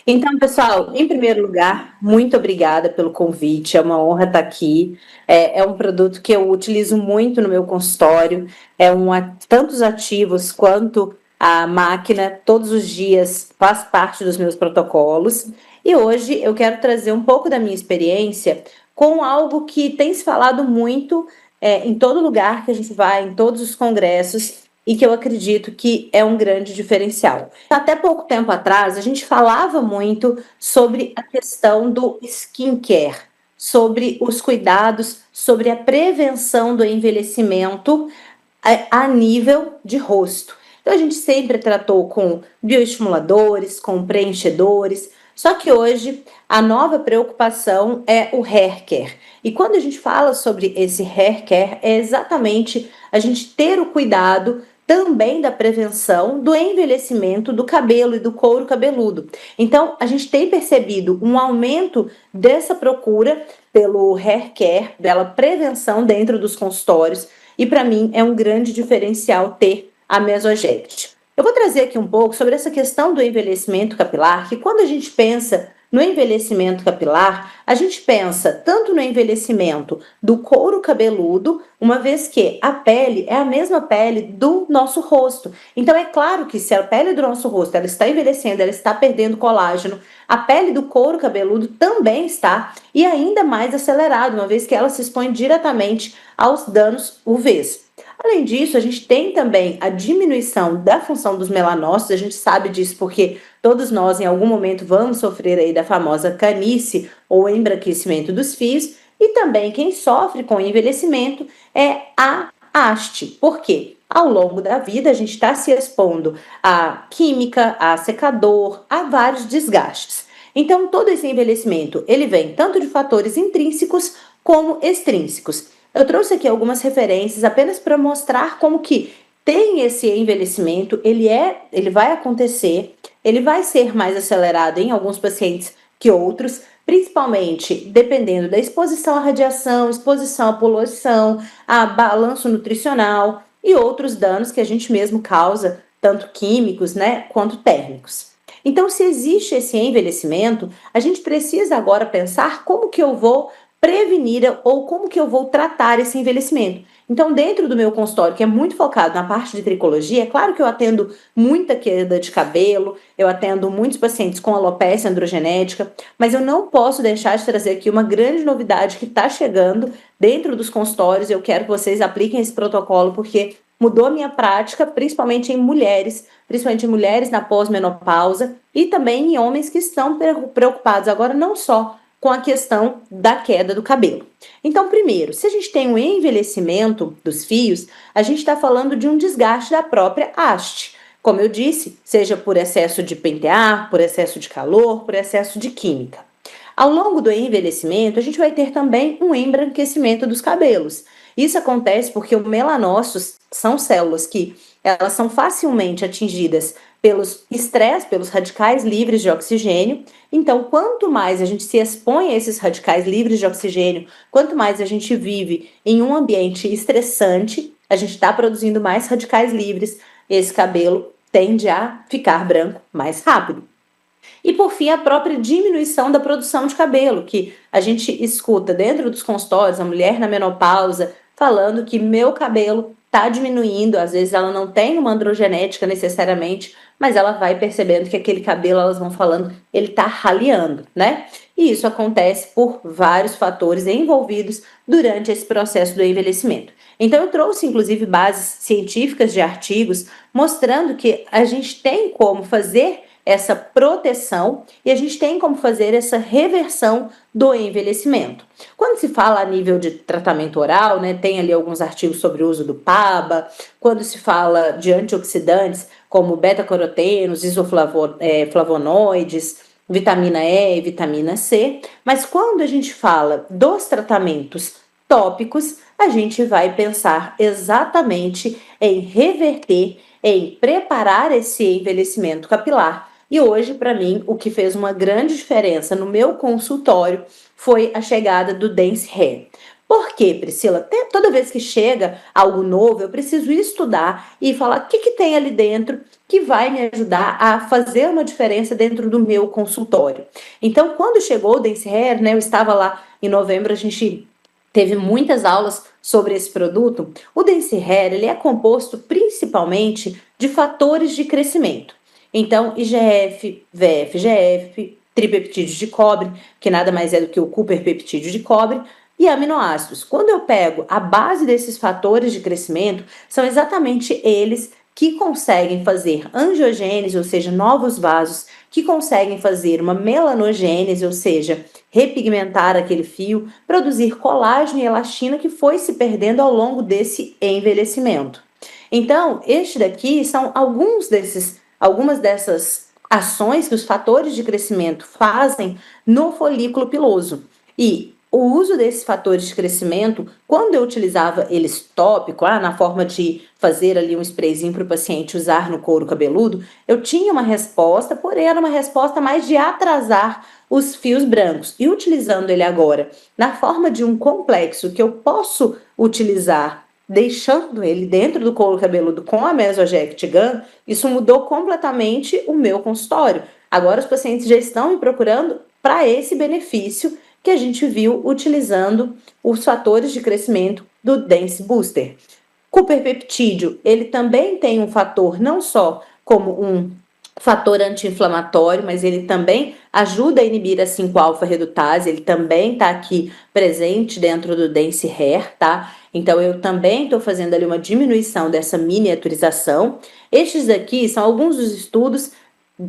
Então, pessoal, em primeiro lugar, muito obrigada pelo convite, é uma honra estar aqui. É um produto que eu utilizo muito no meu consultório, tantos ativos quanto a máquina, todos os dias faz parte dos meus protocolos. E hoje eu quero trazer um pouco da minha experiência com algo que tem se falado muito em todo lugar que a gente vai, em todos os congressos, e que eu acredito que é um grande diferencial. Até pouco tempo atrás, a gente falava muito sobre a questão do skincare, sobre os cuidados, sobre a prevenção do envelhecimento a nível de rosto. Então, a gente sempre tratou com bioestimuladores, com preenchedores, só que hoje a nova preocupação é o hair care. E quando a gente fala sobre esse hair care, é exatamente a gente ter o cuidado também da prevenção do envelhecimento do cabelo e do couro cabeludo. Então, a gente tem percebido um aumento dessa procura pelo hair care, pela prevenção dentro dos consultórios, e para mim é um grande diferencial ter a Mesojet. Eu vou trazer aqui um pouco sobre essa questão do envelhecimento capilar, que quando a gente pensa no envelhecimento capilar, a gente pensa tanto no envelhecimento do couro cabeludo, uma vez que a pele é a mesma pele do nosso rosto. Então é claro que se a pele do nosso rosto ela está envelhecendo, ela está perdendo colágeno, a pele do couro cabeludo também está, e ainda mais acelerado, uma vez que ela se expõe diretamente aos danos UVs. Além disso, a gente tem também a diminuição da função dos melanócitos, a gente sabe disso porque todos nós em algum momento vamos sofrer aí da famosa canice ou embranquecimento dos fios, e também quem sofre com envelhecimento é a haste. Por quê? Ao longo da vida a gente está se expondo a química, a secador, a vários desgastes. Então todo esse envelhecimento ele vem tanto de fatores intrínsecos como extrínsecos. Eu trouxe aqui algumas referências apenas para mostrar como que tem esse envelhecimento, ele vai acontecer, ele vai ser mais acelerado em alguns pacientes que outros, principalmente dependendo da exposição à radiação, exposição à poluição, a balanço nutricional e outros danos que a gente mesmo causa, tanto químicos, né, quanto térmicos. Então, se existe esse envelhecimento, a gente precisa agora pensar como que eu vou prevenir ou como que eu vou tratar esse envelhecimento. Então, dentro do meu consultório, que é muito focado na parte de tricologia, é claro que eu atendo muita queda de cabelo, eu atendo muitos pacientes com alopecia androgenética, mas eu não posso deixar de trazer aqui uma grande novidade que está chegando dentro dos consultórios. Eu quero que vocês apliquem esse protocolo porque mudou a minha prática, principalmente em mulheres na pós-menopausa e também em homens que estão preocupados agora não só com a questão da queda do cabelo. Então, primeiro, se a gente tem um envelhecimento dos fios, a gente está falando de um desgaste da própria haste. Como eu disse, seja por excesso de pentear, por excesso de calor, por excesso de química. Ao longo do envelhecimento, a gente vai ter também um embranquecimento dos cabelos. Isso acontece porque os melanócitos são células que elas são facilmente atingidas pelos estresse, pelos radicais livres de oxigênio. Então, quanto mais a gente se expõe a esses radicais livres de oxigênio, quanto mais a gente vive em um ambiente estressante, a gente está produzindo mais radicais livres, esse cabelo tende a ficar branco mais rápido. E, por fim, a própria diminuição da produção de cabelo, que a gente escuta dentro dos consultórios, a mulher na menopausa falando que meu cabelo está diminuindo, às vezes ela não tem uma androgenética necessariamente, mas ela vai percebendo que aquele cabelo, elas vão falando, ele está raleando, né? E isso acontece por vários fatores envolvidos durante esse processo do envelhecimento. Então eu trouxe, inclusive, bases científicas de artigos mostrando que a gente tem como fazer essa proteção e a gente tem como fazer essa reversão do envelhecimento. Quando se fala a nível de tratamento oral, né, tem ali alguns artigos sobre o uso do PABA, quando se fala de antioxidantes como beta-carotenos, isoflavonoides, vitamina E e vitamina C, mas quando a gente fala dos tratamentos tópicos, a gente vai pensar exatamente em reverter, em preparar esse envelhecimento capilar. E hoje, para mim, o que fez uma grande diferença no meu consultório foi a chegada do Dance Hair. Por quê, Priscila? Toda vez que chega algo novo, eu preciso estudar e falar o que tem ali dentro que vai me ajudar a fazer uma diferença dentro do meu consultório. Então, quando chegou o Dance Hair, né, eu estava lá em novembro, a gente teve muitas aulas sobre esse produto. O Dance Hair, ele é composto principalmente de fatores de crescimento. Então, IGF, VFGF, tripeptídeos de cobre, que nada mais é do que o cuperpeptídeo de cobre, e aminoácidos. Quando eu pego a base desses fatores de crescimento, são exatamente eles que conseguem fazer angiogênese, ou seja, novos vasos, que conseguem fazer uma melanogênese, ou seja, repigmentar aquele fio, produzir colágeno e elastina que foi se perdendo ao longo desse envelhecimento. Então, este daqui são algumas dessas ações que os fatores de crescimento fazem no folículo piloso. E o uso desses fatores de crescimento, quando eu utilizava eles tópico, na forma de fazer ali um sprayzinho para o paciente usar no couro cabeludo, eu tinha uma resposta, porém era uma resposta mais de atrasar os fios brancos. E utilizando ele agora na forma de um complexo que eu posso utilizar deixando ele dentro do couro cabeludo com a Mesojet Gun, isso mudou completamente o meu consultório. Agora os pacientes já estão me procurando para esse benefício que a gente viu utilizando os fatores de crescimento do Dance Booster. Cuperpeptídeo, ele também tem um fator não só como um fator anti-inflamatório, mas ele também ajuda a inibir a 5-alfa-redutase, ele também está aqui presente dentro do Dance Hair, tá? Então eu também estou fazendo ali uma diminuição dessa miniaturização. Estes aqui são alguns dos estudos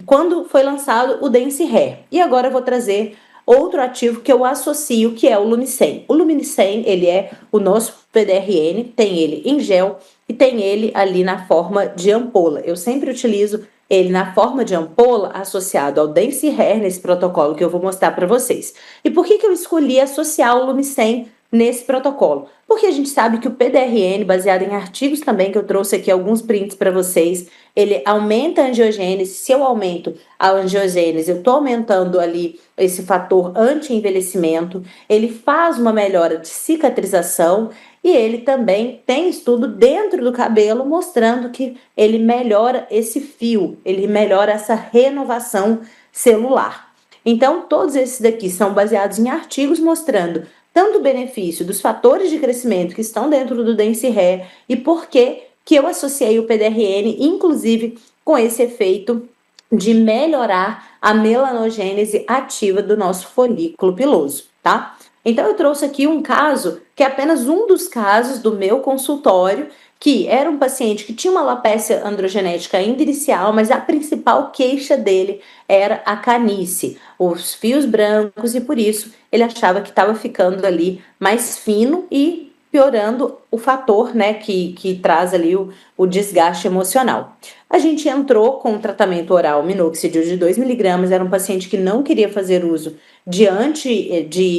quando foi lançado o Dance Hair. E agora eu vou trazer outro ativo que eu associo, que é o Lumicem. O Lumicem, ele é o nosso PDRN, tem ele em gel e tem ele ali na forma de ampola. Eu sempre utilizo ele na forma de ampola associado ao Dance Hair, nesse protocolo que eu vou mostrar para vocês. E por que eu escolhi associar o Lumicem nesse protocolo? Porque a gente sabe que o PDRN, baseado em artigos também, que eu trouxe aqui alguns prints para vocês, ele aumenta a angiogênese. Se eu aumento a angiogênese, eu estou aumentando ali esse fator anti-envelhecimento, ele faz uma melhora de cicatrização e ele também tem estudo dentro do cabelo mostrando que ele melhora esse fio, ele melhora essa renovação celular. Então, todos esses daqui são baseados em artigos mostrando tanto o benefício dos fatores de crescimento que estão dentro do Dance Hair e por que eu associei o PDRN, inclusive com esse efeito de melhorar a melanogênese ativa do nosso folículo piloso, tá? Então eu trouxe aqui um caso, que é apenas um dos casos do meu consultório, que era um paciente que tinha uma alopécia androgenética ainda inicial, mas a principal queixa dele era a canice, os fios brancos, e por isso ele achava que estava ficando ali mais fino e piorando o fator, né, que traz ali o desgaste emocional. A gente entrou com um tratamento oral minoxidil de 2 miligramas, era um paciente que não queria fazer uso de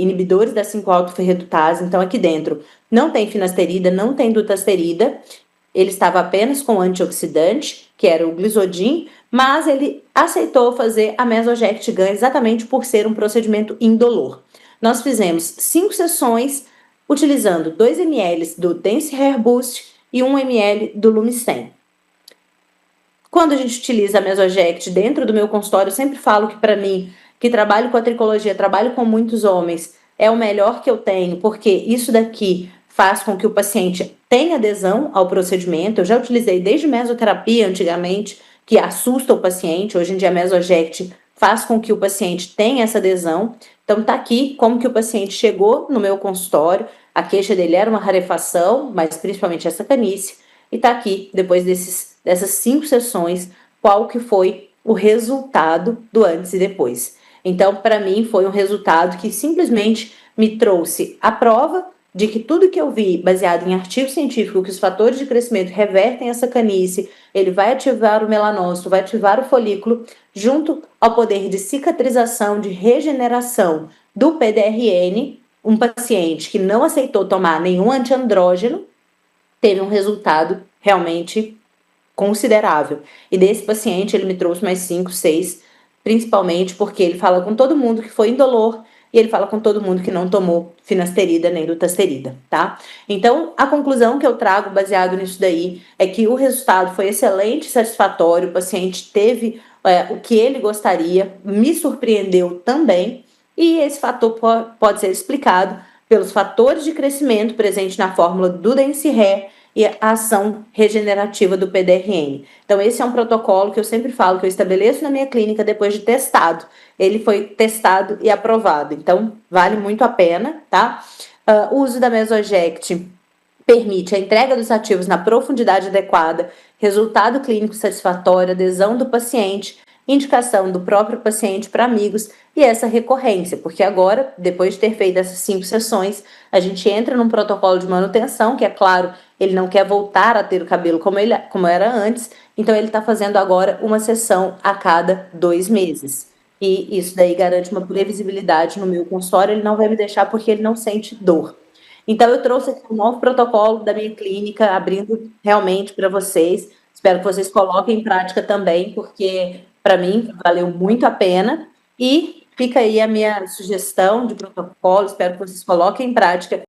inibidores da 5-alfa-ferredutase, então aqui dentro não tem finasterida, não tem dutasterida, ele estava apenas com antioxidante, que era o Glizodin, mas ele aceitou fazer a Mesojet Gun exatamente por ser um procedimento indolor. Nós fizemos 5 sessões, utilizando 2 ml do Dance Hair Boost e 1 ml do Lumicem. Quando a gente utiliza a Mesojet dentro do meu consultório, eu sempre falo que para mim, que trabalho com a tricologia, trabalho com muitos homens, é o melhor que eu tenho, porque isso daqui faz com que o paciente tenha adesão ao procedimento. Eu já utilizei desde mesoterapia antigamente, que assusta o paciente. Hoje em dia a Mesojet faz com que o paciente tenha essa adesão. Então tá aqui como que o paciente chegou no meu consultório, a queixa dele era uma rarefação, mas principalmente essa canice, e tá aqui, depois dessas 5 sessões, qual que foi o resultado do antes e depois. Então, para mim, foi um resultado que simplesmente me trouxe a prova de que tudo que eu vi, baseado em artigo científico, que os fatores de crescimento revertem essa canice, ele vai ativar o melanócito, vai ativar o folículo, junto ao poder de cicatrização, de regeneração do PDRN, um paciente que não aceitou tomar nenhum antiandrógeno, teve um resultado realmente considerável. E desse paciente, ele me trouxe mais 5, 6, principalmente porque ele fala com todo mundo que foi indolor, e ele fala com todo mundo que não tomou finasterida nem dutasterida, tá? Então, a conclusão que eu trago baseado nisso daí é que o resultado foi excelente, satisfatório, o paciente teve o que ele gostaria, me surpreendeu também, e esse fator pode ser explicado pelos fatores de crescimento presentes na fórmula do Densi-Ré e a ação regenerativa do PDRN. Então, esse é um protocolo que eu sempre falo que eu estabeleço na minha clínica depois de testado. Ele foi testado e aprovado, então vale muito a pena, tá? O uso da Mesoject permite a entrega dos ativos na profundidade adequada, resultado clínico satisfatório, adesão do paciente, indicação do próprio paciente para amigos e essa recorrência, porque agora, depois de ter feito essas 5 sessões, a gente entra num protocolo de manutenção, que é claro, ele não quer voltar a ter o cabelo como era antes, então ele está fazendo agora uma sessão a cada 2 meses. E isso daí garante uma previsibilidade no meu consultório, ele não vai me deixar porque ele não sente dor. Então, eu trouxe aqui um novo protocolo da minha clínica, abrindo realmente para vocês. Espero que vocês coloquem em prática também, porque para mim valeu muito a pena. E fica aí a minha sugestão de protocolo, espero que vocês coloquem em prática